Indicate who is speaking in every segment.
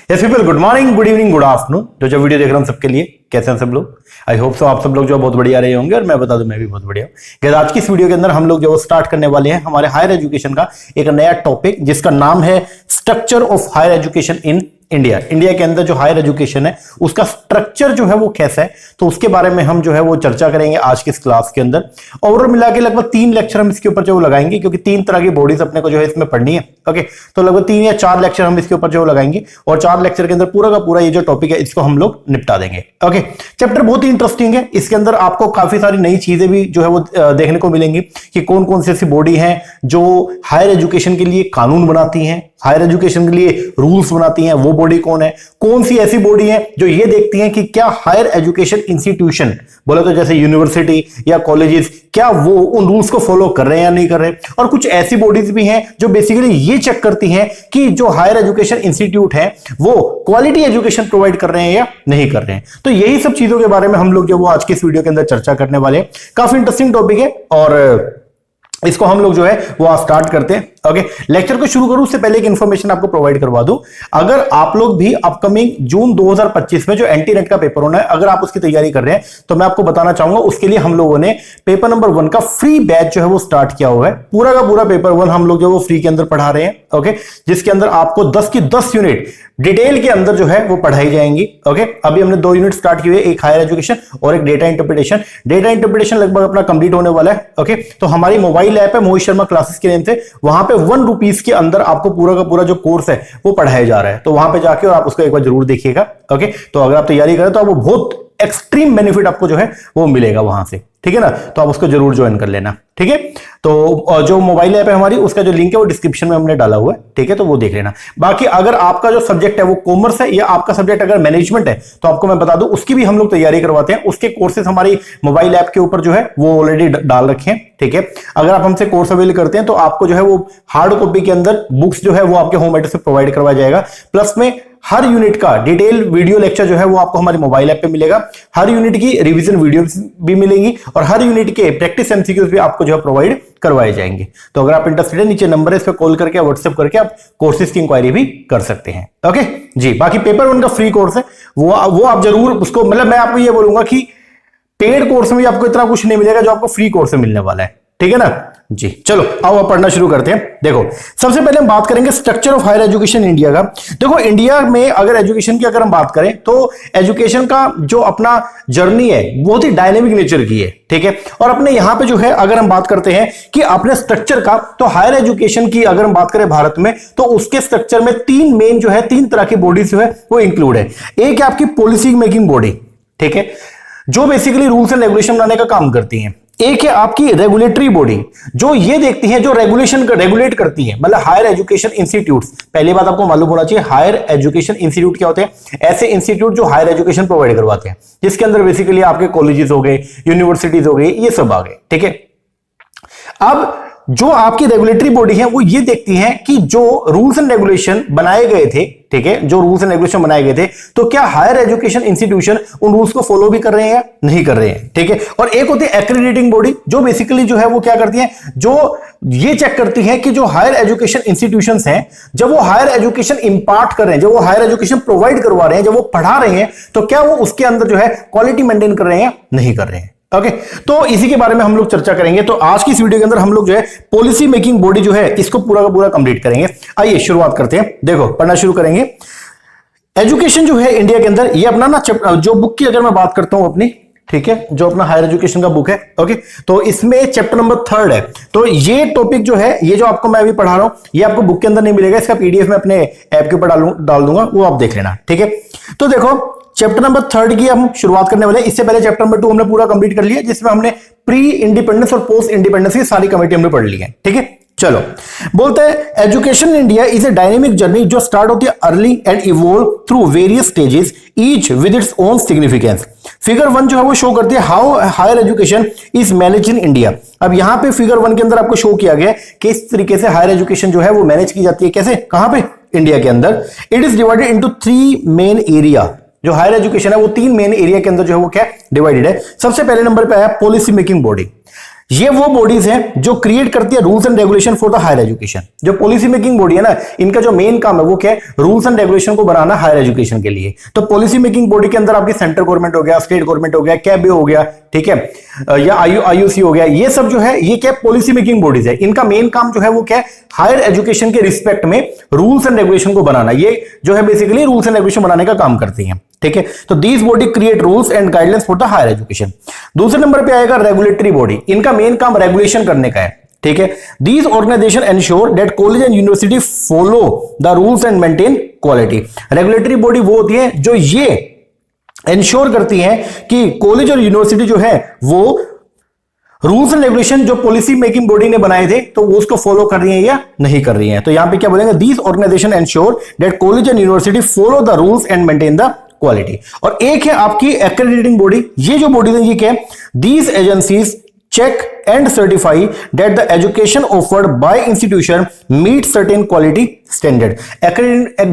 Speaker 1: Yes people, good morning, good evening, good afternoon. जो video देख रहा हूं सबके लिए कैसे हैं सब लोग। आई होप सो आप सब लोग जो बहुत बढ़िया रहे होंगे, और मैं बता दूं मैं भी बहुत बढ़िया हूं। आज की इस वीडियो के अंदर हम लोग जो स्टार्ट करने वाले हैं हमारे हायर एजुकेशन का एक नया टॉपिक, जिसका नाम है structure of higher education in India. India के अंदर जो हायर एजुकेशन है उसका स्ट्रक्चर जो है वो कैसा है, तो उसके बारे में हम जो है वो चर्चा करेंगे आज की इस क्लास के अंदर। ओवरऑल मिला के लगभग 3 लेक्चर हम इसके ऊपर जो लगाएंगे, क्योंकि 3 तरह की बॉडीज अपने को जो है इसमें पढ़नी है। ओके, तो लगभग 3 या 4 लेक्चर हम इसके ऊपर जो लगाएंगे, और 4 लेक्चर के अंदर पूरा का पूरा ये जो टॉपिक है इसको हम लोग निपटा देंगे। ओके, चैप्टर बहुत ही इंटरेस्टिंग है। इसके अंदर आपको काफी सारी नई चीजें भी जो है वो देखने को मिलेंगी कि कौन कौन सी ऐसी बॉडी है जो हायर एजुकेशन के लिए कानून बनाती हैं, हायर एजुकेशन के लिए रूल्स बनाती हैं, वो बॉडी कौन है। कौन सी ऐसी बॉडी है जो ये देखती हैं कि क्या हायर एजुकेशन इंस्टीट्यूशन, बोले तो जैसे यूनिवर्सिटी या कॉलेजेस, क्या वो उन रूल्स को फॉलो कर रहे हैं या नहीं कर रहे। और कुछ ऐसी बॉडीज भी हैं जो बेसिकली ये चेक करती हैं कि जो हायर एजुकेशन इंस्टीट्यूट है वो क्वालिटी एजुकेशन प्रोवाइड कर रहे हैं या नहीं कर रहे हैं। तो यही सब चीजों के बारे में हम लोग जो वो आज की इस वीडियो के अंदर चर्चा करने वाले हैं। काफी इंटरेस्टिंग टॉपिक है और इसको हम लोग जो है वो आज स्टार्ट करते हैं। ओके, लेक्चर को शुरू करूं उससे पहले एक इंफॉर्मेशन आपको प्रोवाइड करवा दूं। अगर आप लोग भी अपकमिंग जून 2025 में जो एंटी नेट का पेपर होना है, अगर आप उसकी तैयारी कर रहे हैं, तो मैं आपको बताना चाहूंगा उसके लिए हम लोगों ने पेपर नंबर 1 का फ्री बैच जो है वो स्टार्ट किया हुआ है। पूरा का पूरा पेपर 1 हम लोग जो वो फ्री के अंदर पढ़ा रहे हैं। ओके, जिसके अंदर आपको 10 की 10 यूनिट डिटेल के अंदर जो है वो पढ़ाई जाएंगी। ओके, अभी हमने 2 यूनिट स्टार्ट किए, एक हायर एजुकेशन और एक डेटा इंटरप्रिटेशन। डेटा इंटरप्रिटेशन लगभग अपना कंप्लीट होने वाला है। ओके, तो हमारी मोबाइल ऐप है मोहित शर्मा क्लासेस के नेम से, वहां पे 1 रुपीज के अंदर आपको पूरा का पूरा जो कोर्स है वो पढ़ाया जा रहा है। तो वहां पे जाके और आप उसको एक बार जरूर देखिएगा। ओके, तो अगर आप तैयारी करें तो आपको बहुत एक्सट्रीम बेनिफिट आपको जो है वो मिलेगा वहां से, ठीक है ना। तो आप उसको जरूर ज्वाइन कर लेना, ठीक है। तो जो मोबाइल ऐप है हमारी, उसका जो लिंक है वो डिस्क्रिप्शन में हमने डाला हुआ है, ठीक है, तो वो देख लेना। बाकी अगर आपका जो सब्जेक्ट है वो कॉमर्स है या आपका सब्जेक्ट अगर मैनेजमेंट है, तो आपको मैं बता दूं उसकी भी हम लोग तैयारी करवाते हैं। उसके कोर्सेज हमारी मोबाइल ऐप के ऊपर जो है वो ऑलरेडी डाल रखे हैं, ठीक है। अगर आप हमसे कोर्स अवेल करते हैं तो आपको जो है वो हार्ड कॉपी के अंदर बुक्स जो है वो आपके होम एड्रेस पे प्रोवाइड करवाया जाएगा। प्लस में हर यूनिट का डिटेल वीडियो लेक्चर जो है वो आपको हमारी मोबाइल ऐप पे मिलेगा। हर यूनिट की रिवीजन वीडियो भी मिलेंगी और हर यूनिट के प्रैक्टिस एमसीक्यूज भी आपको जो है प्रोवाइड करवाए जाएंगे। तो अगर आप इंटरेस्टेड है, नीचे नंबर है, इस पे कॉल करके व्हाट्सएप करके आप कोर्सेज की इंक्वायरी भी कर सकते हैं। ओके जी, बाकी पेपर 1 का फ्री कोर्स है, वो आप जरूर उसको, मतलब मैं आपको ये बोलूंगा कि पेड कोर्स में आपको इतना कुछ नहीं मिलेगा जो आपको फ्री कोर्स में मिलने वाला है, ठीक है ना जी। चलो आओ आप पढ़ना शुरू करते हैं। देखो, सबसे पहले हम बात करेंगे structure of higher education India का। देखो, इंडिया में अगर एजुकेशन की अगर हम बात करें तो एजुकेशन का जो अपना जर्नी है बहुत ही डायनेमिक नेचर की है, ठीक है। और अपने यहां पे जो है अगर हम बात करते हैं कि अपने स्ट्रक्चर का, तो हायर एजुकेशन की अगर हम बात करें भारत में, तो उसके स्ट्रक्चर में 3 मेन जो है 3 तरह की बॉडीज जो है वो इंक्लूड है। एक है आपकी पॉलिसी मेकिंग बॉडी, ठीक है, जो बेसिकली रूल्स एंड रेगुलेशन बनाने का काम करती है। एक है आपकी रेगुलेटरी बॉडी, जो ये देखती है, जो रेगुलेट करती है, मतलब हायर एजुकेशन इंस्टीट्यूट्स। पहली बात आपको मालूम होना चाहिए हायर एजुकेशन इंस्टीट्यूट क्या होते हैं। ऐसे इंस्टीट्यूट जो हायर एजुकेशन प्रोवाइड करवाते हैं, जिसके अंदर बेसिकली आपके कॉलेजेस हो गए, यूनिवर्सिटीज हो गई, ये सब आ गए, ठीक है। अब जो आपकी रेगुलेटरी बॉडी है वो ये देखती है कि जो रूल्स एंड रेगुलेशन बनाए गए थे, ठीक है, जो रूल्स एंड रेगुलेशन बनाए गए थे, तो क्या हायर एजुकेशन इंस्टीट्यूशन उन रूल्स को फॉलो भी कर रहे हैं या नहीं कर रहे हैं, ठीक है। और एक होती है एक्रेडिटिंग बॉडी, जो बेसिकली जो है वो क्या करती है, जो ये चेक करती है कि जो हायर एजुकेशन इंस्टीट्यूशंस हैं, जब वो हायर एजुकेशन इंपार्ट कर रहे हैं, जब वो हायर एजुकेशन प्रोवाइड करवा रहे हैं, जब वो पढ़ा रहे हैं, तो क्या वो उसके अंदर जो है क्वालिटी मेंटेन कर रहे हैं या नहीं कर रहे हैं। ओके, तो इसी के बारे में हम लोग चर्चा करेंगे। तो आज की इस वीडियो के अंदर हम लोग जो है पॉलिसी मेकिंग बॉडी जो है इसको पूरा का पूरा कंप्लीट करेंगे। आइए शुरुआत करते हैं। देखो, पढ़ना शुरू करेंगे। एजुकेशन जो है इंडिया के अंदर, ये अपना ना जो बुक की अगर मैं बात करता हूं अपनी, ठीक है, जो अपना हायर एजुकेशन का बुक है, ओके, तो इसमें चैप्टर नंबर 3 है। तो ये टॉपिक जो है, ये जो आपको मैं अभी पढ़ा रहा हूं, ये आपको बुक के अंदर नहीं मिलेगा, इसका पीडीएफ में अपने ऐप के ऊपर डाल दूंगा, वो आप देख लेना, ठीक है। तो देखो, चैप्टर नंबर 3 की हम शुरुआत करने वाले हैं। इससे पहले चैप्टर नंबर 2 हमने पूरा कंप्लीट कर लिया, जिसमें हमने प्री इंडिपेंडेंस और पोस्ट इंडिपेंडेंस की सारी कमेटी हमने पढ़ ली है, ठीक है। चलो, बोलते हैं education in India is a dynamic journey जो स्टार्ट होती है early and evolve through various stages each with its own significance. Figure 1 जो है वो शो करती है how higher education is manage in India. अब यहां पे फिगर 1 के अंदर आपको शो किया गया कि इस तरीके से हायर एजुकेशन जो है वो मैनेज की जाती है। कैसे, कहां पे, इंडिया के अंदर। It is divided into 3 main area. जो हायर एजुकेशन है वो 3 मेन एरिया के अंदर जो है वो क्या डिवाइडेड है। सबसे पहले नंबर पे है पॉलिसी मेकिंग बॉडी। ये वो बॉडीज हैं जो क्रिएट करती है rules and regulation for the higher education. जो पॉलिसी मेकिंग बॉडी है ना, इनका जो मेन काम है वो क्या है, रूल्स एंड रेगुलेशन को बनाना हायर एजुकेशन के लिए। तो पॉलिसी मेकिंग बॉडी के अंदर आपकी सेंट्रल गवर्नमेंट हो गया, स्टेट गवर्नमेंट हो गया, कैबिनेट हो गया, ठीक है, या आईयूसी हो गया, ये सब जो है ये क्या पॉलिसी मेकिंग बॉडीज है। इनका मेन काम जो है वो क्या है, हायर एजुकेशन के रिस्पेक्ट में रूल्स एंड रेगुलेशन को बनाना। ये जो है बेसिकली रूल्स एंड रेगुलेशन बनाने का काम करती है, ठीक है। तो these body create rules and guidelines for the higher education. दूसरे नंबर पे आएगा रेगुलेटरी बॉडी। इनका मेन काम रेगुलेशन करने का है, ठीक है। These organisation ensure that college and university follow the rules and maintain quality. Regulatory body वो होती है जो ये एंश्योर करती है कि कॉलेज और यूनिवर्सिटी जो है वो रूल्स एंड रेगुलेशन जो पॉलिसी मेकिंग बॉडी ने बनाए थे तो वो उसको फॉलो कर रही है या नहीं कर रही है। तो यहां पे क्या बोलेंगे, these organisation ensure that college and university follow the rules and maintain the quality. और एक है आपकी एक्रेडिटिंग बॉडी। ये जो बॉडी है ये क्या है, these agencies check and certify that the education offered by institution meet certain quality standard।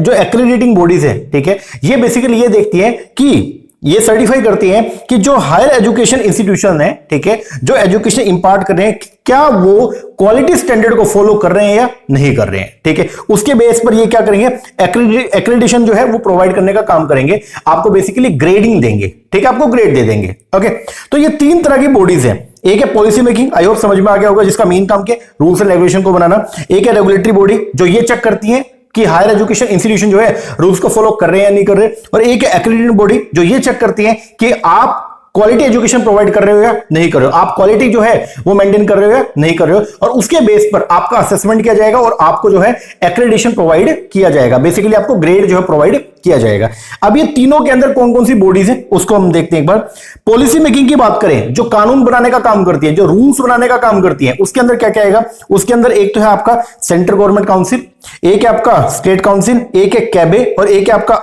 Speaker 1: जो accrediting bodies है, ठीक है, ये बेसिकली ये देखती है कि ये सर्टिफाई करती है कि जो हायर एजुकेशन इंस्टीट्यूशन है, ठीक है, जो एजुकेशन इंपार्ट कर रहे हैं क्या वो क्वालिटी स्टैंडर्ड को फॉलो कर रहे हैं या नहीं कर रहे हैं, ठीक है। उसके बेस पर ये क्या करेंगे, एक्रेडिटेशन जो है वो प्रोवाइड करने का काम करेंगे। आपको बेसिकली ग्रेडिंग देंगे, ठीक है, आपको ग्रेड दे देंगे। ओके, तो ये तीन तरह की बॉडीज हैं। एक है पॉलिसी मेकिंग, आई होप समझ में आ गया होगा, जिसका मेन काम क्या, रूल्स एंड रेगुलेशन को बनाना। एक है रेगुलेटरी बॉडी जो ये चेक करती है कि हायर एजुकेशन इंस्टीट्यूशन जो है रूल्स को फॉलो कर रहे हैं या नहीं कर रहे। और एक है एक्रेडिटेड बॉडी जो ये चेक करती है कि आप क्वालिटी एजुकेशन प्रोवाइड कर रहे हो या नहीं कर रहे हो, आप क्वालिटी जो है वो मेंटेन कर रहे हो या नहीं कर रहे हो। और उसके बेस पर आपका असेसमेंट किया जाएगा और आपको जो है एक्रेडिटेशन प्रोवाइड किया जाएगा। बेसिकली आपको ग्रेड जो है प्रोवाइड किया जाएगा। अब ये तीनों के अंदर कौन कौन सी बॉडीज है उसको हम देखते हैं एक बार। पॉलिसी मेकिंग की बात करें, जो कानून बनाने का काम करती है, जो रूल्स बनाने का काम करती है, उसके अंदर क्या क्या आएगा, उसके अंदर एक तो है आपका सेंट्रल गवर्नमेंट काउंसिल, एक है आपका स्टेट काउंसिल, एक है कैबिनेट और एक है आपका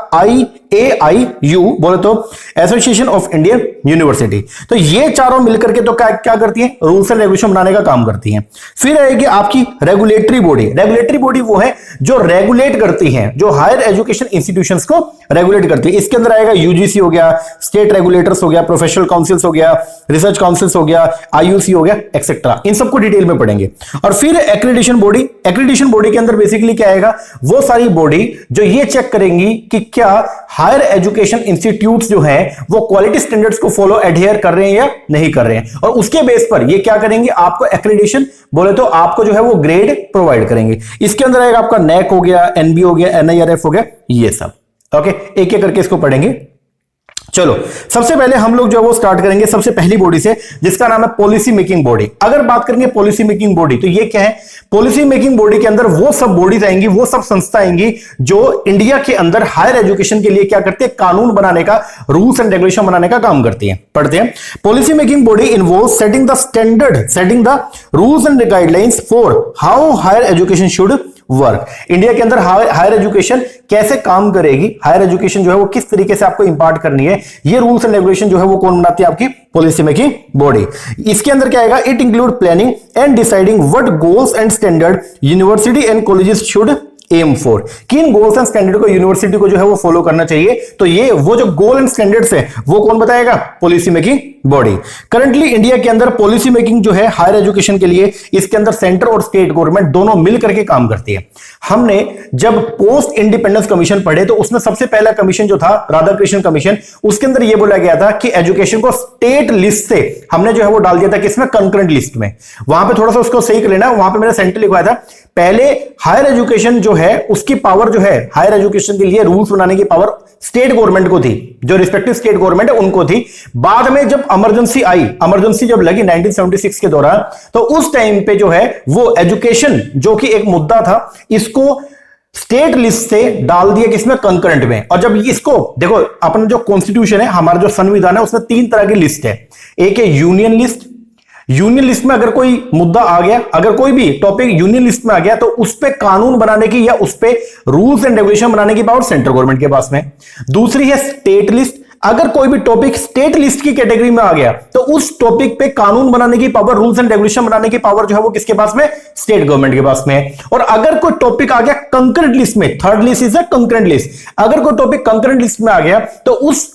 Speaker 1: AIU बोले तो एसोसिएशन ऑफ इंडियन यूनिवर्सिटी। तो ये चारों मिलकर के तो क्या करती है, रूल्स एंड रेगुलेशन बनाने का काम करती है। फिर आएगी आपकी रेगुलेटरी बॉडी। रेगुलेटरी बॉडी वो है जो रेगुलेट करती है, जो हायर एजुकेशन इंस्टीट्यूशंस को रेगुलेट करती है। इसके अंदर आएगा यूजीसी हो गया, स्टेट रेगुलेटर्स हो गया, प्रोफेशनल काउंसिल्स हो गया, रिसर्च काउंसिल्स हो गया, आईयूसी हो गया, एक्सेट्रा। इन सबको डिटेल में पढ़ेंगे। और फिर एक्रेडिटेशन बॉडी। एक्रेडिटेशन बॉडी के अंदर बेसिकली क्या आएगा, वो सारी बॉडी जो ये चेक करेंगी कि क्या हायर एजुकेशन इंस्टीट्यूट्स जो हैं वो क्वालिटी स्टैंडर्ड्स को फॉलो एडहेयर कर रहे हैं या नहीं कर रहे हैं। और उसके बेस पर ये क्या करेंगे, आपको एक्रेडिटेशन बोले तो आपको जो है वो ग्रेड प्रोवाइड करेंगे। इसके अंदर आएगा आपका NAAC हो गया, NB हो गया, NIRF हो गया, ये सब। ओके, एक एक करके इसको पढ़ेंगे। चलो, सबसे पहले हम लोग जो है वो स्टार्ट करेंगे सबसे पहली बॉडी से, जिसका नाम है पॉलिसी मेकिंग बॉडी। अगर बात करेंगे पॉलिसी मेकिंग बॉडी तो ये क्या है, पॉलिसी मेकिंग बॉडी के अंदर वो सब बॉडीज आएंगी, वो सब संस्था आएंगी जो इंडिया के अंदर हायर एजुकेशन के लिए क्या करते हैं, कानून बनाने का, रूल्स एंड रेगुलेशन बनाने का काम करती है। पढ़ते हैं, policy making body involve setting the standard, setting the rules and guidelines for how higher education should work. India के अंदर हायर एजुकेशन कैसे काम करेगी, हायर एजुकेशन जो है वो किस तरीके से आपको इंपार्ट करनी है, ये रूल्स एंड रेगुलेशन जो है वो कौन बनाती है, आपकी पॉलिसी मेकिंग बॉडी। इसके अंदर क्या आएगा, it include planning and deciding what goals and standard university and colleges should aim for. किन गोल्स एंड स्टैंडर्ड को यूनिवर्सिटी को जो है वो फॉलो करना चाहिए। तो ये वो जो गोल एंड स्टैंडर्ड्स है वो कौन बताएगा, policy making body. Currently India के अंदर पॉलिसी मेकिंग जो है हायर एजुकेशन के लिए, इसके अंदर सेंटर और स्टेट गवर्नमेंट दोनों मिलकर के काम करती है। हमने जब पोस्ट इंडिपेंडेंस कमीशन पढ़े तो उसमें सबसे पहला कमीशन जो था राधाकृष्णन कमीशन, उसके अंदर यह बोला गया था कि एजुकेशन को स्टेट लिस्ट से हमने जो है वो डाल दिया था किसमें, कंकरेंट लिस्ट में। वहां पे थोड़ा सा उसको सही कर लेना, वहां पे मैंने सेंटर लिखवाया था। पहले हायर एजुकेशन जो है उसकी पावर जो है, हायर एजुकेशन के लिए रूल्स बनाने की पावर स्टेट गवर्नमेंट को थी, जो रिस्पेक्टिव स्टेट गवर्नमेंट है उनको थी। बाद में जब इमरजेंसी आई, इमरजेंसी जब लगी 1976 के दौरान, तो उस टाइम पे जो है वो एजुकेशन जो कि एक मुद्दा था, इसको स्टेट लिस्ट से डाल दिया किसमें, कंकरेंट में। और जब इसको देखो, अपना जो कॉन्स्टिट्यूशन है, हमारा जो संविधान है, उसमें 3 तरह की लिस्ट है। एक है यूनियन लिस्ट। यूनियन लिस्ट में अगर कोई मुद्दा आ गया, अगर कोई भी टॉपिक यूनियन लिस्ट में आ गया, तो उस पे कानून बनाने की या उस पे रूल्स एंड रेगुलेशन बनाने की पावर सेंट्रल गवर्नमेंट के पास में। दूसरी है स्टेट लिस्ट। अगर कोई भी टॉपिक स्टेट लिस्ट की कैटेगरी में आ गया, तो उस टॉपिक पे कानून बनाने की पावर, रूल्स एंड रेगुलेशन बनाने की पावर जो है वो किसके पास में, स्टेट गवर्नमेंट के पास में। और अगर कोई टॉपिक आ गया कंकरेंट लिस्ट में, third list is a concurrent list, अगर कोई टॉपिक कंकरेंट लिस्ट में आ गया, तो उस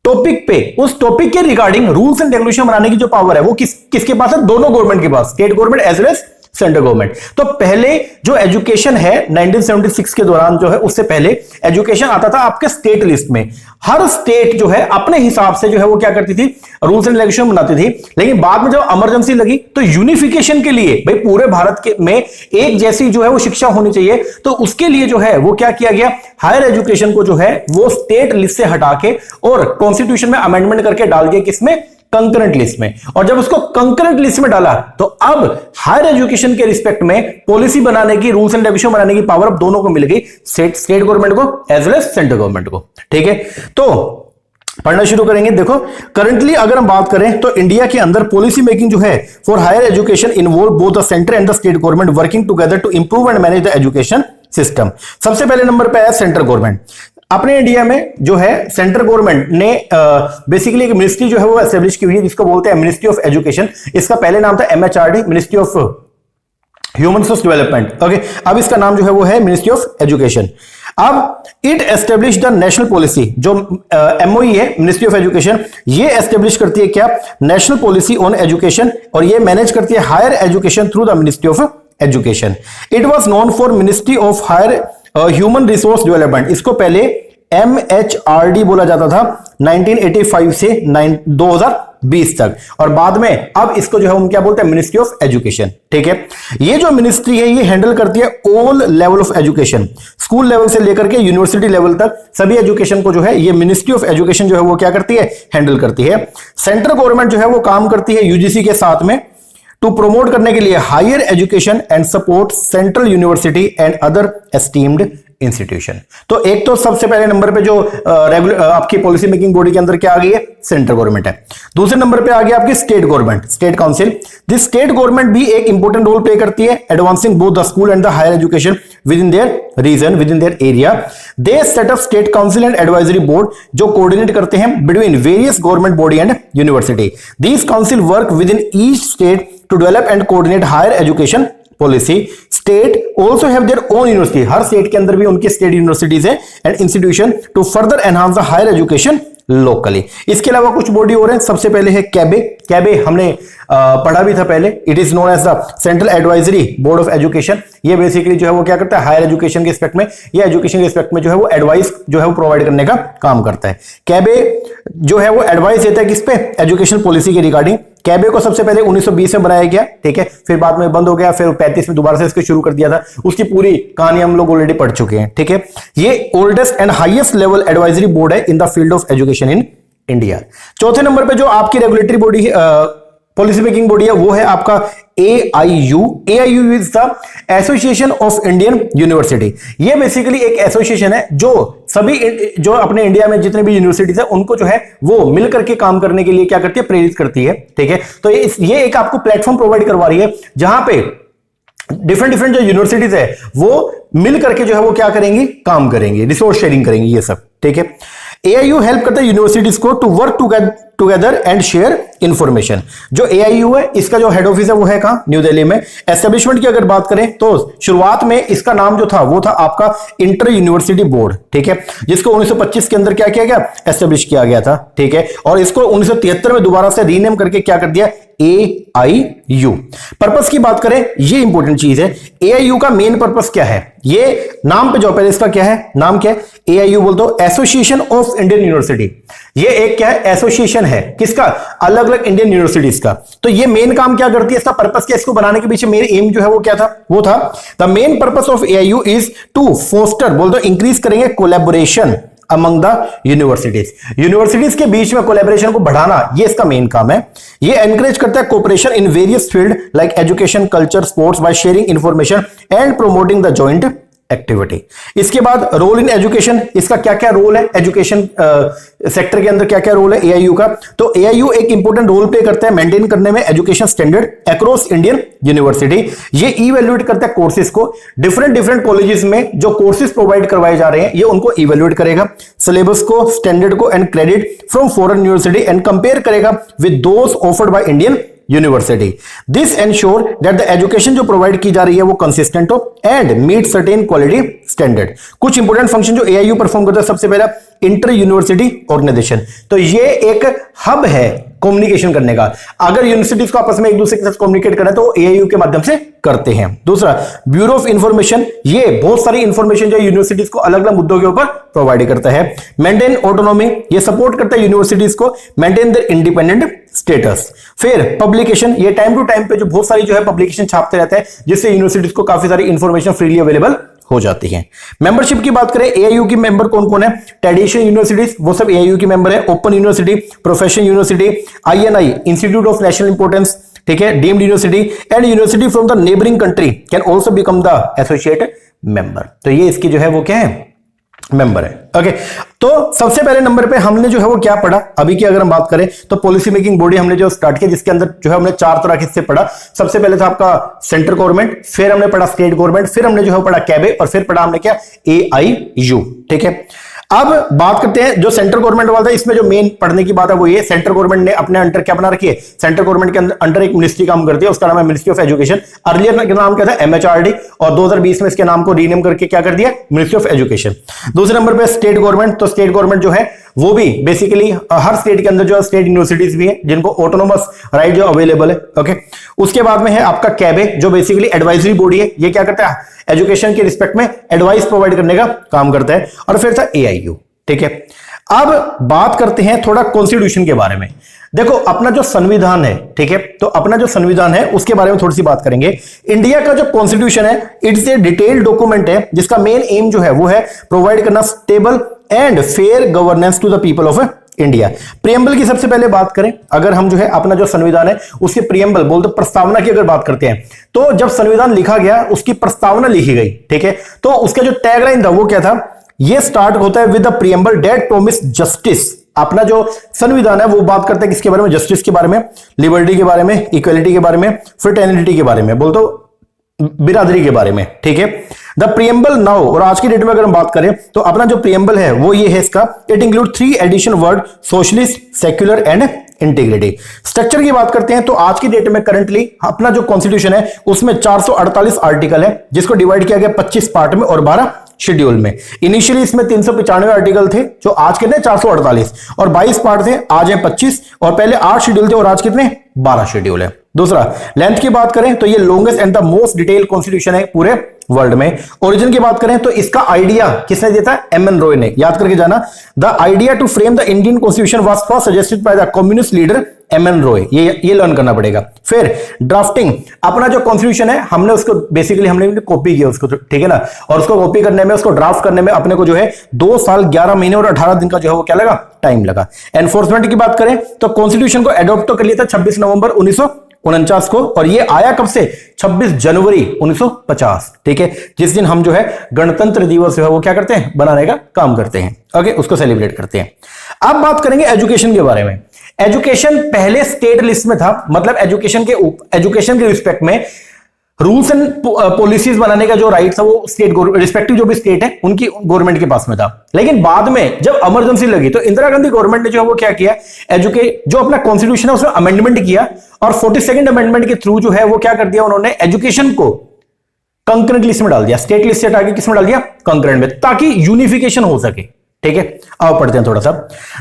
Speaker 1: टॉपिक पे, उस टॉपिक के रिगार्डिंग रूल्स एंड रेगुलेशन बनाने की जो पावर है वो किसके पास है? दोनों गवर्नमेंट के पास, state government as well as central government. तो पहले जो एजुकेशन है 1976 के दौरान जो है, उससे पहले एजुकेशन आता था आपके स्टेट लिस्ट में। हर स्टेट जो है अपने हिसाब से जो है वो क्या करती थी, रूल्स एंड रेगुलेशन बनाती थी। लेकिन बाद में जब इमरजेंसी लगी तो यूनिफिकेशन के लिए भाई पूरे भारत के में एक जैसी जो है वो शिक्षा होनी चाहिए, तो उसके लिए जो है वो क्या किया गया, हायर एजुकेशन को जो है वो स्टेट लिस्ट से हटा के और कॉन्स्टिट्यूशन में अमेंडमेंट करके डाल दिया, किसमें? कंकरेंट लिस्ट में। और जब उसको कंकरेंट लिस्ट में डाला तो अब हायर एजुकेशन के रिस्पेक्ट में पॉलिसी बनाने की, रूल्स एंड रेगुलेशन बनाने की पावर अब दोनों को मिल गई, स्टेट गवर्नमेंट को as well as central government को। ठीक है, तो पढ़ना शुरू करेंगे। देखो करंटली अगर हम बात करें तो इंडिया के अंदर पॉलिसी मेकिंग जो है for higher education involve both the centre and the state government working together to improve and manage the education system. सबसे पहले नंबर पे है सेंट्रल गवर्नमेंट। अपने इंडिया में जो है सेंट्रल गवर्नमेंट ने बेसिकली एक मिनिस्ट्री जो है वो एस्टेब्लिश की हुई है, जिसको बोलते हैं मिनिस्ट्री ऑफ एजुकेशन। इसका पहले नाम था MHRD, ministry of human resource development. Okay, अब इसका नाम जो है वो है मिनिस्ट्री ऑफ एजुकेशन। अब it establish the national policy, जो MOE है मिनिस्ट्री ऑफ एजुकेशन, ये एस्टेब्लिश करती है क्या, नेशनल पॉलिसी ऑन एजुकेशन, और ये मैनेज करती है higher education through the ministry of education. It was known for ministry of higher human resource development. इसको पहले MHRD बोला जाता था 1985 से 2020 तक, और बाद में अब इसको जो है हम क्या बोलते हैं, मिनिस्ट्री ऑफ एजुकेशन। ठीक है, ये जो मिनिस्ट्री है ये हैंडल करती है all level of education, school level से लेकर के यूनिवर्सिटी लेवल तक सभी एजुकेशन को जो है ये मिनिस्ट्री ऑफ एजुकेशन जो है वो क्या करती है, हैंडल करती है। सेंट्रल गवर्नमेंट जो है वो काम करती है UGC के साथ में टू प्रमोट करने के लिए higher education and support central university and other esteemed institution. तो एक तो सबसे पहले नंबर पे जो आपकी पॉलिसी मेकिंग बॉडी के अंदर क्या आ गई है, सेंट्रल गवर्नमेंट है। दूसरे नंबर पे आ गया आपकी state government, state council. This state government भी एक इंपॉर्टेंट रोल प्ले करती है advancing both the school and the higher education within their region, within their area. They set up state council and advisory board, जो coordinate करते हैं between various government body and university. These council work within each state to develop and coordinate higher education policy. State also have their own university. हर state के अंदर भी उनके state universities है and institution to further enhance the higher education locally. इसके अलावा कुछ body और हैं। सबसे पहले है कैबे। कैबे हमने पढ़ा भी था पहले। It is known as the central advisory board of education. ये बेसिकली जो है वो क्या करता है, हायर एजुकेशन के रिस्पेक्ट में या एजुकेशन के रिस्पेक्ट में जो है वो एडवाइस जो है वो प्रोवाइड करने का काम करता है। कैबे जो है वो एडवाइस देता है किस पे, एजुकेशन पॉलिसी के रिगार्डिंग। कैबे को सबसे पहले 1920 में बनाया गया, ठीक है, फिर बाद में बंद हो गया, फिर 35 में दोबारा से इसको शुरू कर दिया था। उसकी पूरी कहानी हम लोग ऑलरेडी पढ़ चुके हैं, ठीक है। ये oldest and highest level advisory board है in the field of education in India. चौथे नंबर पे जो आपकी regulatory body policy making body है वो है आपका AIU। AIU is the association of Indian university. ये बेसिकली एक एसोसिएशन है जो सभी जो अपने इंडिया में जितने भी यूनिवर्सिटीज है उनको जो है वो मिलकर के काम करने के लिए क्या करती है, प्रेरित करती है, ठीक है। तो ये एक आपको प्लेटफॉर्म प्रोवाइड करवा रही है जहां पे डिफरेंट जो यूनिवर्सिटीज है वो मिल करके जो है वो क्या करेंगी, काम करेंगे, रिसोर्स शेयरिंग करेंगी, ये सब, ठीक है। AIU हेल्प करता है यूनिवर्सिटीज को to work together and share information. जो AIU है इसका जो हेड ऑफिस है वो है कहां, न्यू दिल्ली में। एस्टेब्लिशमेंट की अगर बात करें तो शुरुआत में इसका नाम जो था वो था आपका इंटर यूनिवर्सिटी बोर्ड, ठीक है, जिसको 1925 के अंदर क्या किया गया, एस्टेब्लिश किया गया था, ठीक है। और इसको 1973 में दोबारा से रीनेम करके क्या कर दिया, AIU। पर्पस की बात करें, ये इंपॉर्टेंट चीज है, AIU का मेन पर्पस क्या है, ये नाम पे जो पहले इसका क्या है, नाम क्या है, AIU बोल दो, एसोसिएशन ऑफ इंडियन यूनिवर्सिटी। ये एक क्या है, एसोसिएशन है, किसका, अलग अलग इंडियन यूनिवर्सिटीज का। तो ये मेन काम क्या करती है, इसका पर्पस क्या, इसको बनाने के पीछे मेन एम जो है वो क्या था, वो था the main purpose of AIU is to foster बोल दो, इंक्रीज करेंगे collaboration among the universities. Universities के बीच में कोलैबोरेशन को बढ़ाना, ये इसका मेन काम है। ये एनकरेज करता है cooperation in various field like education, culture, sports by sharing information and promoting the joint activity. इसके बाद रोल इन एजुकेशन, इसका क्या क्या रोल है, एजुकेशन सेक्टर के अंदर क्या क्या रोल है AIU का। तो AIU एक इंपॉर्टेंट रोल प्ले करता है मेंटेन करने में education standard across Indian university. ये इवैल्यूएट करता है कोर्सेज को, डिफरेंट कॉलेजेस में जो कोर्सेज प्रोवाइड करवाए जा रहे हैं ये उनको इवैल्यूएट करेगा, सिलेबस को, स्टैंडर्ड को and credit from foreign university and compare करेगा with those offered by Indian university. This ensure that the education जो प्रोवाइड की जा रही है वो कंसिस्टेंट हो and meet certain quality standard. कुछ इंपोर्टेंट फंक्शन जो AIU परफॉर्म करता है, सबसे पहला इंटर यूनिवर्सिटी ऑर्गेनाइजेशन। तो ये एक हब है कम्युनिकेशन करने का। अगर यूनिवर्सिटीज को आपस में एक दूसरे के साथ कम्युनिकेट करना है तो एआईयू के माध्यम से करते हैं। दूसरा, ब्यूरो ऑफ इंफॉर्मेशन, ये बहुत सारी इंफॉर्मेशन जो यूनिवर्सिटीज को अलग अलग मुद्दों के ऊपर प्रोवाइड करता है। मेंटेन ऑटोनॉमी, ये सपोर्ट करता है यूनिवर्सिटीज को मेंटेन देयर इंडिपेंडेंट स्टेटस। फिर पब्लिकेशन, ये टाइम टू टाइम पे जो बहुत सारी जो है पब्लिकेशन छापते रहते हैं, जिससे यूनिवर्सिटीज को काफी सारी इंफॉर्मेशन फ्रीली अवेलेबल हो जाती है। मेंबरशिप की बात करें, एआईयू की मेंबर कौन कौन है? ट्रेडिशनल यूनिवर्सिटीज, वो सब एआईयू की मेंबर है। Open university, professional university, INI, institute of national importance, ठीक है, deemed university and university from the neighbouring country can also become the associate member. तो ये इसकी जो है वो क्या है? मेंबर है। ओके, तो सबसे पहले नंबर पे हमने जो है वो क्या पढ़ा? अभी की अगर हम बात करें तो पॉलिसी मेकिंग बॉडी हमने जो स्टार्ट किया, जिसके अंदर जो है हमने 4 तरह के हिस्से पढ़ा। सबसे पहले था आपका सेंट्रल गवर्नमेंट, फिर हमने पढ़ा स्टेट गवर्नमेंट, फिर हमने जो है पढ़ा कैबे, और फिर पढ़ा हमने क्या? एआईयू। ठीक है, अब बात करते हैं जो सेंट्रल गवर्नमेंट वाला था। इसमें जो मेन पढ़ने की बात है वो ये, सेंट्रल गवर्नमेंट ने अपने अंडर क्या बना रखी है? सेंट्रल गवर्नमेंट के अंडर एक मिनिस्ट्री काम करती है, उसका नाम है मिनिस्ट्री ऑफ एजुकेशन। अर्लियर का नाम क्या था? एमएचआरडी, और 2020 में इसके नाम को रीनेम करके क्या कर दिया? Ministry of education. दूसरे नंबर पे स्टेट गवर्नमेंट, तो स्टेट गवर्नमेंट जो है वो भी बेसिकली हर स्टेट के अंदर जो स्टेट यूनिवर्सिटीज भी है जिनको ऑटोनोमस राइट जो अवेलेबल है। ओके, उसके बाद में है आपका कैबे, जो बेसिकली एडवाइजरी बॉडी है। ये क्या करता है? एजुकेशन के रिस्पेक्ट में एडवाइस प्रोवाइड करने का काम करता है। और फिर था एआईयू। ठीक है, अब बात करते हैं थोड़ा कॉन्स्टिट्यूशन के बारे में। देखो, अपना जो संविधान है, ठीक है, तो अपना जो संविधान है उसके बारे में थोड़ी सी बात करेंगे। इंडिया का जो कॉन्स्टिट्यूशन है, इट्स ए डिटेल्ड डॉक्यूमेंट है, जिसका मेन एम जो है वो है प्रोवाइड करना stable and fair governance to the people of India. Preamble की सबसे पहले बात करें, अगर हम जो है अपना जो संविधान है उसके प्रियम्बल बोलते प्रस्तावना की अगर बात करते हैं, तो जब संविधान लिखा गया उसकी प्रस्तावना लिखी गई। ठीक है, तो उसका जो टैगलाइन था वो क्या था? ये स्टार्ट होता है with the preamble that promise justice. अपना जो संविधान है वो बात करता है किसके बारे में? जस्टिस के बारे में, लिबर्टी के बारे में, इक्वलिटी के बारे में, फ्रेटर्निटी के बारे में, बोल तो बिरादरी के बारे में। ठीक है, द प्रियम्बल नाउ, और आज की डेट में अगर हम बात करें तो अपना जो प्रियम्बल है वो ये है इसका, it include 3 addition word, socialist, secular and integrity. Structure की बात करते हैं तो आज की डेट में करंटली अपना जो कॉन्स्टिट्यूशन है उसमें 448 आर्टिकल है, जिसको डिवाइड किया गया 25 पार्ट में और 12 शेड्यूल में। इनिशियली इसमें 395 आर्टिकल थे, जो आज कितने? 448, और 22 पार्ट थे, आज है 25, और पहले 8 शेड्यूल थे और आज कितने? 12 शेड्यूल है। दूसरा, लेंथ की बात करें तो ये longest and the most detail constitution है पूरे वर्ल्ड में। ओरिजिन की बात करें तो इसका आइडिया किसने दिया था? एमएन रॉय ने, याद करके जाना। The idea to frame the Indian constitution was first suggested by the communist leader M N Roy. ये लर्न करना पड़ेगा। फिर ड्राफ्टिंग, अपना जो कॉन्स्टिट्यूशन है हमने उसको बेसिकली हमने कॉपी किया उसको, ठीक है ना, और उसको कॉपी करने में, उसको ड्राफ्ट करने में अपने को जो है 2 साल 11 महीने और 18 दिन का जो है वो क्या लगा? टाइम लगा। एनफोर्समेंट की बात करें तो कॉन्स्टिट्यूशन को एडॉप्ट तो कर लिया था 26 नवंबर 1949 को, और ये आया कब से? 26 जनवरी 1950। ठीक है, जिस दिन हम जो है गणतंत्र दिवस जो है वो क्या करते हैं? बनाने का काम करते हैं। ओके, उसको सेलिब्रेट करते हैं। अब बात करेंगे एजुकेशन के बारे में। एजुकेशन पहले स्टेट लिस्ट में था, मतलब एजुकेशन के रिस्पेक्ट में रूल्स एंड पॉलिसीज बनाने का जो राइट था वो स्टेट रिस्पेक्टिव जो भी स्टेट है उनकी गवर्नमेंट के पास में था। लेकिन बाद में जब इमरजेंसी लगी तो इंदिरा गांधी गवर्नमेंट ने जो है वो क्या किया? जो अपना कॉन्स्टिट्यूशन है उसमें अमेंडमेंट किया, और 42nd अमेंडमेंट के थ्रू जो है वो क्या कर दिया उन्होंने? एजुकेशन को कंकरेंट लिस्ट में डाल दिया, स्टेट लिस्ट से हटा के किस में डाल दिया? कंकरेंट में, ताकि यूनिफिकेशन हो सके। ठीक है, अब पढ़ते हैं थोड़ा सा।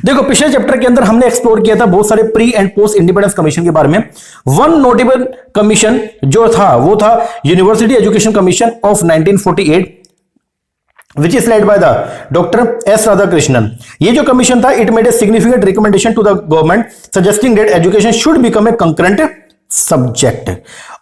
Speaker 1: देखो, पिछले चैप्टर के अंदर हमने एक्सप्लोर किया था बहुत सारे pre and post independence commission के बारे में। वन नोटेबल कमीशन जो था वो था university education commission of 1948, which is led by the Dr. S. Radhakrishnan. ये जो कमीशन था, it made a significant recommendation to the government suggesting that education should become a concurrent subject.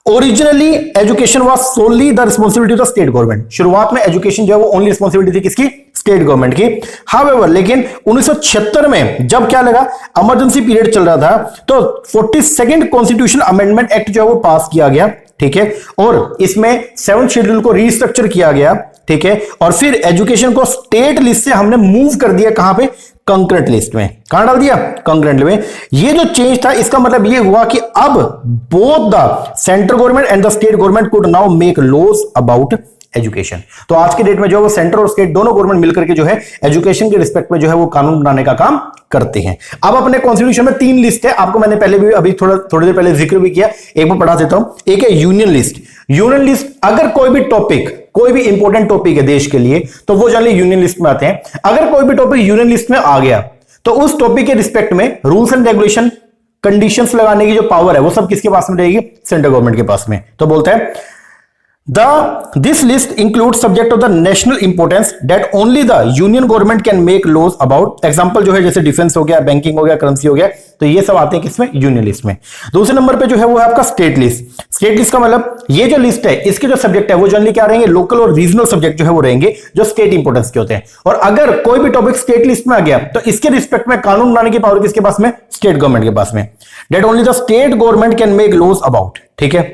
Speaker 1: Originally education was solely the responsibility of the state government. शुरुआत में education जो है वो only responsibility थी किसकी? स्टेट गवर्नमेंट की। However, लेकिन 1976 में जब क्या लगा? इमरजेंसी पीरियड चल रहा था, तो 42nd कॉन्स्टिट्यूशन अमेंडमेंट एक्ट जो है वो पास किया गया। ठीक है, और इसमें 7th शेड्यूल को रीस्ट्रक्चर किया गया। ठीक है, और फिर एजुकेशन को स्टेट लिस्ट से हमने मूव कर दिया कहां पे? कंकरेंट लिस्ट में। कहां डाल दिया? कंकरेंट में। ये जो चेंज था इसका मतलब ये हुआ कि अब both the central government and the state government could now make laws about education. तो आज की डेट में जो वो सेंट्रल और स्टेट दोनों गवर्नमेंट मिलकर के जो है एजुकेशन के रिस्पेक्ट में जो है वो कानून बनाने का काम करते हैं। अब अपने कॉन्स्टिट्यूशन में 3 लिस्ट है, आपको मैंने पहले भी अभी थोड़ी देर पहले जिक्र भी किया, एक बार पढ़ा देता हूं। एक है यूनियन लिस्ट। यूनियन लिस्ट, अगर कोई भी टॉपिक कोई भी इंपॉर्टेंट टॉपिक है देश के लिए तो वो जनरली यूनियन लिस्ट में आते हैं। अगर कोई भी टॉपिक यूनियन लिस्ट में आ गया तो उस टॉपिक के रिस्पेक्ट में रूल्स एंड रेगुलेशन, कंडीशंस लगाने की जो पावर है वो सब किसके पास में रहेगी? सेंट्रल गवर्नमेंट के पास में। तो बोलते हैं this list includes subject of the national importance that only the union government can make laws about। Example जो है जैसे डिफेंस हो गया, बैंकिंग हो गया, करेंसी हो गया, तो ये सब आते हैं किसमें? यूनियन लिस्ट में। दूसरे नंबर पे जो है वो है आपका स्टेट लिस्ट। स्टेट लिस्ट का मतलब ये जो लिस्ट है इसके जो सब्जेक्ट है वो जनरली क्या रहेंगे? लोकल और रीजनल सब्जेक्ट जो है वो रहेंगे जो स्टेट इंपोर्टेंस के होते हैं। और अगर कोई भी टॉपिक स्टेट लिस्ट में आ गया तो इसके रिस्पेक्ट में कानून बनाने की पावर किसके पास में? स्टेट गवर्नमेंट के पास में। That only the state government can make laws about. ठीक है,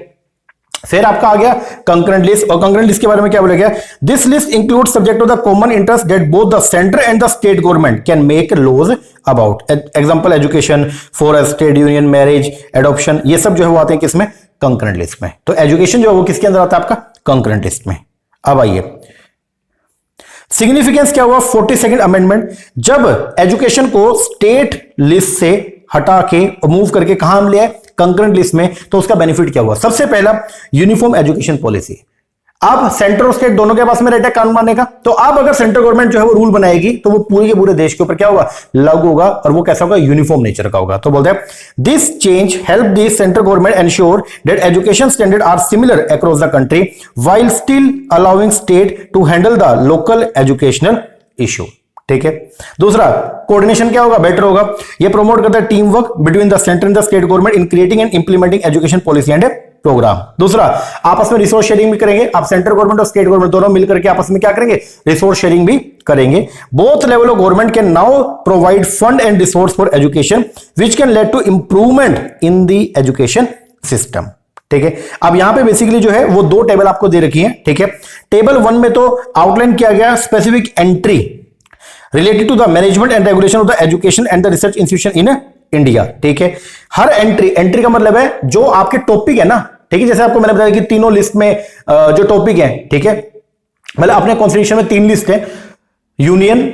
Speaker 1: फिर आपका आ गया कंकरेंट लिस्ट। और कंकरेंट लिस्ट के बारे में क्या बोला गया? This list includes subject of the common interest that both the centre and the state government can make laws about. Example education, forest, trade union, marriage, adoption, ये सब जो है वो आते हैं किसमें? कंकरेंट लिस्ट में। तो एजुकेशन जो है वो किसके अंदर आता है? आपका कंकरेंट लिस्ट में। अब आइए सिग्निफिकेंस क्या हुआ 42nd अमेंडमेंट। जब एजुकेशन को स्टेट लिस्ट से हटा के मूव करके कहां हम ले आए? कंकरेंट लिस्ट में। तो उसका बेनिफिट क्या हुआ? सबसे पहला यूनिफॉर्म एजुकेशन पॉलिसी। अब सेंटर और स्टेट दोनों के पास में रहता है कानून बनाने का, तो अब अगर सेंट्रल गवर्नमेंट जो है वो रूल बनाएगी तो वो पूरे के पूरे देश के ऊपर क्या होगा? लागू होगा। और वो कैसा होगा? यूनिफॉर्म नेचर का होगा। तो बोलते हैं this change help the central government ensure that education standard are similar across the country while still allowing state to handle the local educational issue. ठीक है, दूसरा कोऑर्डिनेशन क्या होगा? बेटर होगा। ये प्रमोट करता है team work between the centre and the state government in creating and implementing education policy and programme. दूसरा आपस में रिसोर्स शेयरिंग भी करेंगे। आप सेंट्रल गवर्नमेंट और स्टेट गवर्नमेंट दोनों मिलकर के आपस में क्या करेंगे? रिसोर्स शेयरिंग भी करेंगे। Both level of government can now provide fund and resource for education which can lead to improvement in the education system. ठीक है, अब यहां पे बेसिकली जो है वो दो टेबल आपको दे रखी है। ठीक है, टेबल 1 में तो आउटलाइन किया गया specific entry related to the management and regulation of the education and the research institution in India। ठीक है, हर एंट्री का मतलब है जो आपके टॉपिक है ना। ठीक है, जैसे आपको मैंने बताया कि तीनों लिस्ट में जो टॉपिक है, ठीक है, मतलब अपने कॉन्स्टिट्यूशन में 3 लिस्ट है, यूनियन,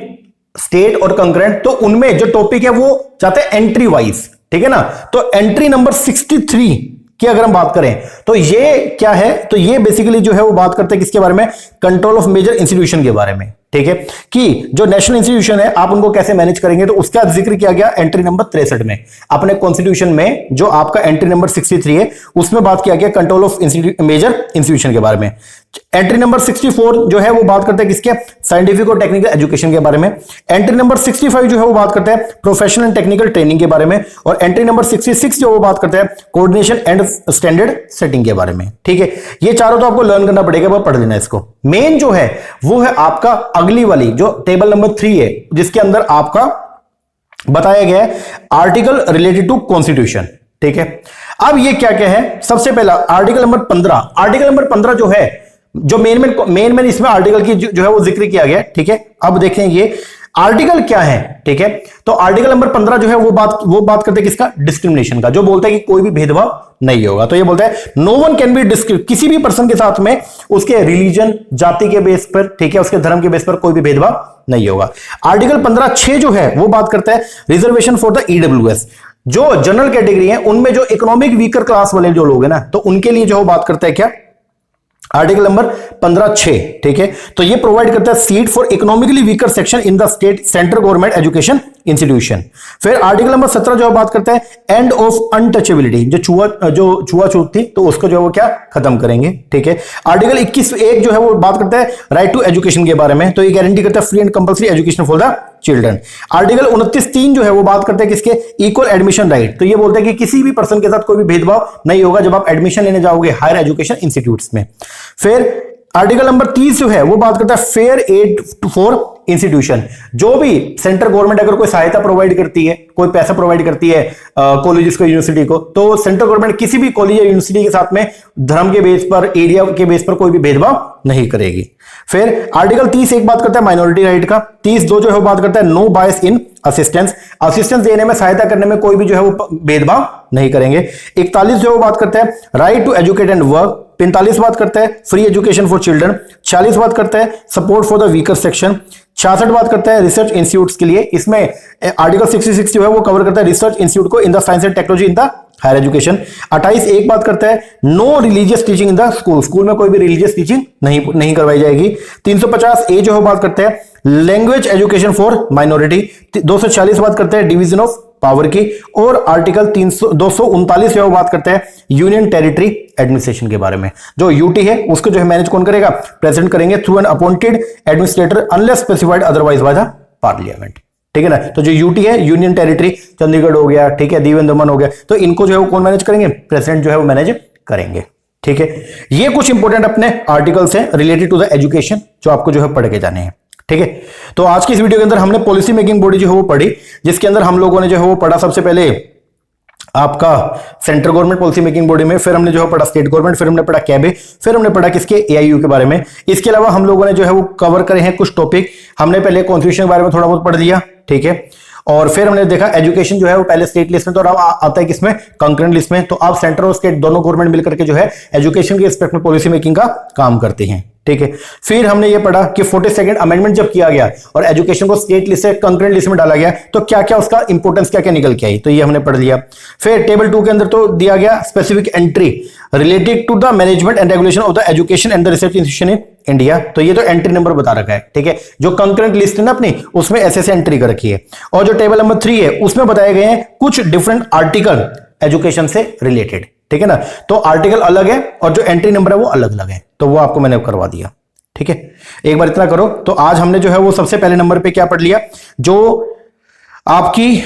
Speaker 1: स्टेट और कंकरेंट। तो उनमें जो टॉपिक है वो चाहते हैं एंट्री वाइज। ठीक है ना, तो एंट्री नंबर 63 की अगर हम बात करें तो ये क्या है? तो ये बेसिकली जो है वो बात करते हैं किसके बारे में? कंट्रोल ऑफ मेजर इंस्टीट्यूशन के बारे में। ठीक है, कि जो नेशनल इंस्टीट्यूशन है आप उनको कैसे मैनेज करेंगे, तो उसका जिक्र किया गया एंट्री नंबर 63 में। अपने कॉन्स्टिट्यूशन में जो आपका एंट्री नंबर 63 है उसमें बात किया गया कंट्रोल ऑफ मेजर इंस्टीट्यूशन के बारे में। एंट्री नंबर 64 जो है वो बात करते हैं किसके? साइंटिफिक और टेक्निकल एजुकेशन के बारे में। एंट्री नंबर 65 जो है वो बात करते हैं प्रोफेशनल एंड टेक्निकल ट्रेनिंग के बारे में। और एंट्री नंबर 66 जो वो बात करते हैं कोऑर्डिनेशन एंड स्टैंडर्ड सेटिंग के बारे में। ठीक है, ये चारों तो आपको लर्न करना पड़ेगा, वो पढ़ लेना इसको। मेन जो है वो है आपका अगली वाली जो टेबल नंबर 3 है, जिसके अंदर आपका बताया गया है आर्टिकल रिलेटेड टू कॉन्स्टिट्यूशन। ठीक है, अब ये क्या क्या है? सबसे पहला आर्टिकल नंबर 15। आर्टिकल नंबर 15 जो है जो मेन इसमें आर्टिकल की जो है वो जिक्र किया गया। ठीक है, अब देखें ये आर्टिकल क्या है। ठीक है, तो आर्टिकल नंबर 15 जो है वो बात करते हैं किसका? डिस्क्रिमिनेशन का, जो बोलता है कि कोई भी भेदभाव नहीं होगा। तो ये बोलता है no one can be discriminate, किसी भी पर्सन के साथ में उसके रिलीजन, जाति के बेस पर, ठीक है, उसके धर्म के बेस पर कोई भी भेदभाव नहीं होगा। आर्टिकल 15(6) जो है वो बात करता है रिजर्वेशन फॉर द ईडब्ल्यूएस। जो जनरल कैटेगरी है उनमें जो इकोनॉमिक वीकर क्लास वाले जो लोग हैं ना, तो उनके लिए जो बात करता है क्या? Article number 15(6). ठीक है, तो ये प्रोवाइड करता है seat for economically weaker section in the state central government education institution. फिर आर्टिकल नंबर 17 जो बात करता है एंड ऑफ अनटचेबिलिटी, जो छुआछूत थी तो उसको जो है वो क्या खत्म करेंगे। ठीक है, आर्टिकल 21(1) जो है वो बात करता है राइट टू एजुकेशन के बारे में, तो ये गारंटी करता है free and compulsory education for the children. Article 29(3) जो है वो बात करते हैं किसके? Equal admission right. तो ये बोलते हैं कि किसी भी पर्सन के साथ कोई भी भेदभाव नहीं होगा जब आप एडमिशन लेने जाओगे हायर एजुकेशन इंस्टीट्यूट्स में। फिर आर्टिकल नंबर 30 जो है वो बात करता है फेयर एड फॉर इंस्टीट्यूशन। जो भी सेंट्रल गवर्नमेंट अगर कोई सहायता प्रोवाइड करती है, कोई पैसा प्रोवाइड करती है कॉलेजेस को, यूनिवर्सिटी को, तो सेंट्रल गवर्नमेंट किसी भी कॉलेज या यूनिवर्सिटी के साथ में धर्म के बेस पर, एरिया के बेस पर कोई भी भेदभाव नहीं करेगी। फिर आर्टिकल 30(1) बात करता है माइनॉरिटी राइट का। 30(2) जो है वो बात करता है नो बायस इन असिस्टेंस देने में, सहायता करने में कोई भी जो है वो भेदभाव नहीं करेंगे। 41 जो है वो बात करता है right to educate and work. 45 बात करता है फ्री एजुकेशन फॉर चिल्ड्रन। 40 बात करता है support for the weaker section. 66 बात करता है रिसर्च इंस्टीट्यूट्स के लिए। इसमें आर्टिकल 66 जो है वो कवर करता है रिसर्च इंस्टीट्यूट को in the science and technology in the higher education. 28 एक बात करता है no religious teaching in the school, school में कोई भी रिलीजियस टीचिंग नहीं करवाई जाएगी। 350 ए जो है बात करते हैं लैंग्वेज एजुकेशन फॉर माइनॉरिटी। 240 बात करते हैं डिवीजन ऑफ पावर की। और आर्टिकल 239 जो बात करते हैं यूनियन टेरिटरी एडमिनिस्ट्रेशन के बारे में। जो यूटी है उसको जो है मैनेज कौन करेगा, प्रेसिडेंट करेंगे through an appointed administrator unless specified otherwise by the parliament. ठीक है ना, तो जो यूटी है यूनियन टेरिटरी, चंडीगढ़ हो गया, ठीक है, दीव एंड दमन हो गया, तो इनको जो है वो कौन मैनेज करेंगे, प्रेसिडेंट जो है वो मैनेज करेंगे। ठीक है, ये कुछ इंपॉर्टेंट अपने आर्टिकल्स हैं रिलेटेड टू द एजुकेशन जो आपको जो है पढ़ के जाने हैं। ठीक है, तो आज की इस वीडियो के अंदर हमने पॉलिसी मेकिंग बॉडी जो है वो पढ़ी, जिसके अंदर हम लोगों ने जो है वो पढ़ा सबसे पहले आपका central government policy making body में, फिर हमने जो है पढ़ा स्टेट गवर्नमेंट, फिर हमने पढ़ा कैबे, फिर हमने पढ़ा किसके, एआईयू के बारे में। इसके अलावा हम लोगों ने जो है वो कवर करे हैं कुछ टॉपिक। हमने पहले कॉन्स्टिट्यूशन के बारे में थोड़ा बहुत पढ़ लिया, ठीक है, और फिर हमने देखा एजुकेशन जो है वो पहले स्टेट लिस्ट में तो अब आता है किसमें, कंकरेंट लिस्ट में। तो आप सेंट्रल और स्टेट दोनों गवर्नमेंट मिलकर के जो है एजुकेशन के रिस्पेक्ट में पॉलिसी मेकिंग का काम करते हैं। ठीक है, फिर हमने ये पढ़ा कि 42nd अमेंडमेंट जब किया गया और एजुकेशन को स्टेट लिस्ट से कंकरेंट लिस्ट में डाला गया तो क्या क्या उसका इंपॉर्टेंस क्या क्या निकल के आई, तो ये हमने पढ़ लिया। फिर टेबल 2 के अंदर तो दिया गया specific entry related to the management and regulation of the education and the research institution in India, तो ये तो एंट्री नंबर बता रखा है। ठीक है, जो कंकरेंट लिस्ट है ना अपनी उसमें ऐसे एंट्री कर रखी है। और जो टेबल नंबर 3 है उसमें बताए गए हैं कुछ डिफरेंट आर्टिकल एजुकेशन से रिलेटेड। ठीक है ना, तो आर्टिकल अलग है और जो एंट्री नंबर है वो अलग अलग है, तो वो आपको मैंने करवा दिया। ठीक है, एक बार इतना करो। तो आज हमने जो है वो सबसे पहले नंबर पे क्या पढ़ लिया, जो आपकी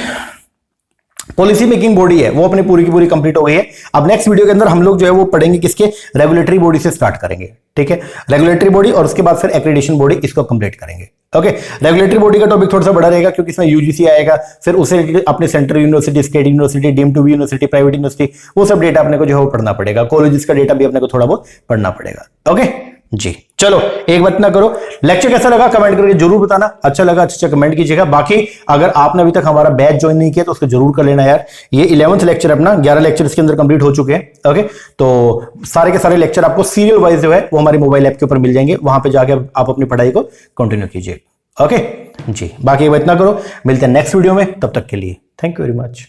Speaker 1: पॉलिसी मेकिंग बॉडी है वो अपनी पूरी की पूरी कंप्लीट हो गई है। अब नेक्स्ट वीडियो के अंदर हम लोग जो है वो पढ़ेंगे किसके, रेगुलेटरी बॉडी से स्टार्ट करेंगे। ठीक है, रेगुलेटरी बॉडी और उसके बाद फिर एक्रेडिटेशन बॉडी, इसको कंप्लीट करेंगे। ओके, रेगुलेटरी बॉडी का टॉपिक थोड़ा सा बड़ा रहेगा क्योंकि इसमें यूजीसी आएगा, फिर उसे अपने central university, state university, deemed to be university, private university, वो सब डेटा अपने को जो है वो पढ़ना पड़ेगा। कॉलेजेस का डेटा भी अपने को थोड़ा बहुत पढ़ना पड़ेगा। ओके जी, चलो एक बात ना करो, लेक्चर कैसा लगा कमेंट करके जरूर बताना। अच्छा लगा अच्छा कमेंट कीजिएगा। बाकी अगर आपने अभी तक हमारा बैच ज्वाइन नहीं किया तो उसको जरूर कर लेना यार। ये 11th लेक्चर अपना 11 लेक्चर इसके अंदर कंप्लीट हो चुके हैं। ओके, तो सारे के सारे लेक्चर आपको सीरियल वाइज जो है वो हमारी मोबाइल ऐप के ऊपर मिल जाएंगे, वहां पे जाके आप अपनी पढ़ाई को कंटिन्यू कीजिए। ओके जी, बाकी एक बात ना करो, मिलते हैं नेक्स्ट वीडियो में, तब तक के लिए थैंक यू वेरी मच।